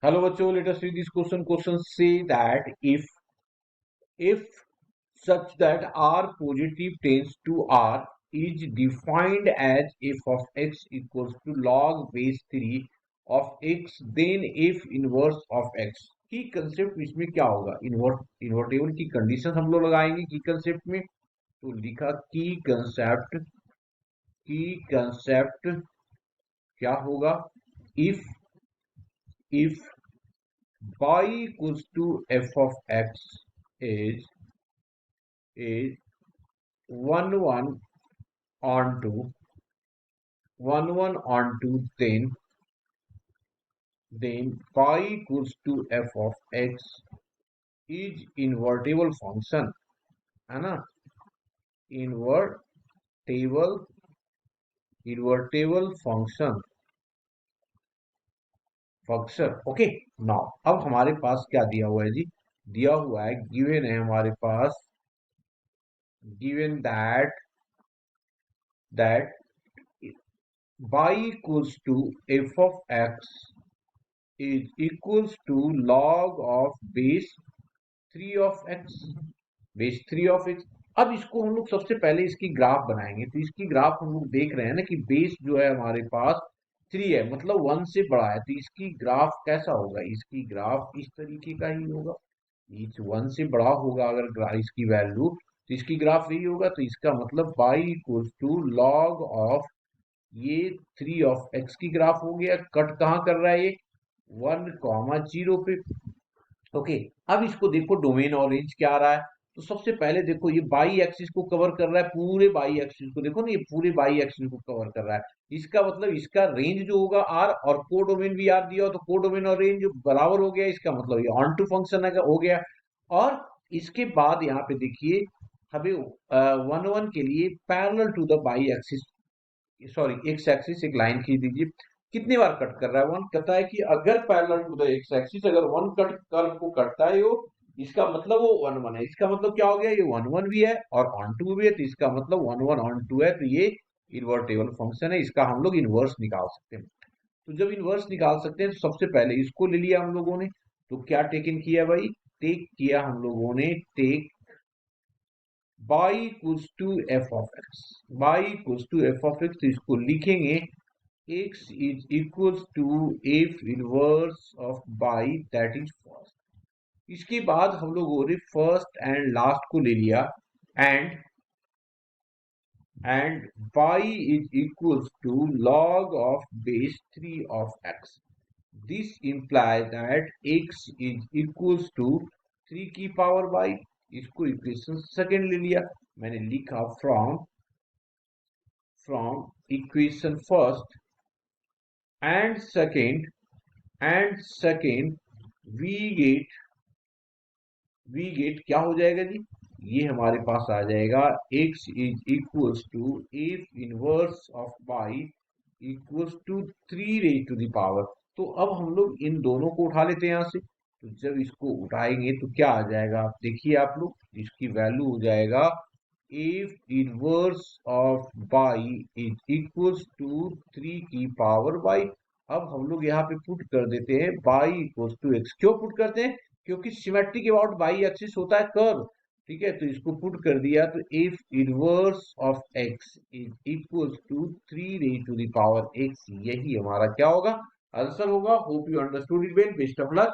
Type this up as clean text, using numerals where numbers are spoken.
Hello बच्चों, let us read this question. Question say that if such that R positive tends to R is defined as f of x equals to log base 3 of x, then f inverse of x की concept इसमें क्या होगा? Invertible की condition हम लोग लगाएंगे की concept में। तो लिखा की कंसेप्ट क्या होगा? If y equals to f of x is 1 onto 1 onto then y equals to f of x is invertible function, है ना? Invertible invertible function okay. Now अब हमारे पास क्या दिया हुआ है जी? दिया हुआ है, गिवन है हमारे पास, given that y equals to f of x is equals to log of base 3 of x, base 3 of x। अब इसको हम लोग सबसे पहले इसकी ग्राफ बनाएंगे। तो इसकी ग्राफ हम लोग देख रहे हैं ना कि बेस जो है हमारे पास 3 है, मतलब 1 से बड़ा है। तो इसकी ग्राफ कैसा होगा? इसकी ग्राफ इस तरीके का ही होगा, इस 1 से बड़ा होगा अगर इसकी वैल्यू, तो इसकी ग्राफ यही होगा। तो इसका मतलब y equals to log of ये 3 ऑफ x की ग्राफ हो गया। कट कहाँ कर रहा है ये? 1,0 पे। ओके, अब इसको देखो डोमेन और रेंज क्या आ रहा है। तो सबसे पहले देखो ये बाई एक्सिस को कवर कर रहा है, पूरे बाई एक्सिस को देखो ना, ये पूरे बाई एक्सिस को कवर कर रहा है। इसका मतलब इसका रेंज जो होगा आर, और कोडोमेन भी आर दिया हो तो कोडोमेन और रेंज बराबर हो गया। इसका मतलब ये ऑन टू फंक्शन हो गया। और इसके बाद यहाँ पे देखिए हमें 1 1 के लिए parallel to the y axis, sorry x axis एक लाइन खींच दीजिए। कितनी बार कट कर रहा है? वन कहता है कि अगर parallel to the x axis अगर वन कट कर्व को कटता है वो, इसका मतलब वो 1 1 है। इसका मतलब क्या हो गया? ये 1 1 भी है और ऑन टू भी है, तो इसका मतलब 1 1 ऑन टू है। तो ये इन्वर्टेबल फंक्शन है, इसका हम लोग इन्वर्स निकाल सकते हैं। तो जब इन्वर्स निकाल सकते हैं तो सबसे पहले इसको ले लिया हम लोगों ने। तो क्या टेकन किया भाई? टेक किया हम लोगों ने, take y equals to f of x, y equals to f of x। तो इसको लिखेंगे x is equals to f inverse of y, that is first। इसके बाद हम लोगों ने फर्स्ट एंड लास्ट को ले लिया, and y is equals to log of base 3 of x। This implies that x is equals to 3 की power y। इसको इक्वेशन सेकेंड ले लिया, मैंने लिखा from equation first and second we get क्या हो जाएगा जी? ये हमारे पास आ जाएगा x is equals to f inverse of y equals to 3 raise to the power. तो अब हम लोग इन दोनों को उठा लेते हैं यहाँ से। तो जब इसको उठाएंगे तो क्या आ जाएगा? आप देखिए, आप लोग इसकी वैल्यू हो जाएगा f inverse of y is equals to 3 की पावर y। अब हम लोग यहाँ पे पुट कर देते हैं y इक्वल्स टू x। क्यों पुट करते हैं? क्योंकि सिमेट्रिक अबाउट बाई एक्सिस होता है कर्व। ठीक है, तो इसको पुट कर दिया तो f inverse of x is equals to 3 raise to the power x, यही हमारा क्या होगा? आंसर होगा। Hope you understood it well. Best of luck.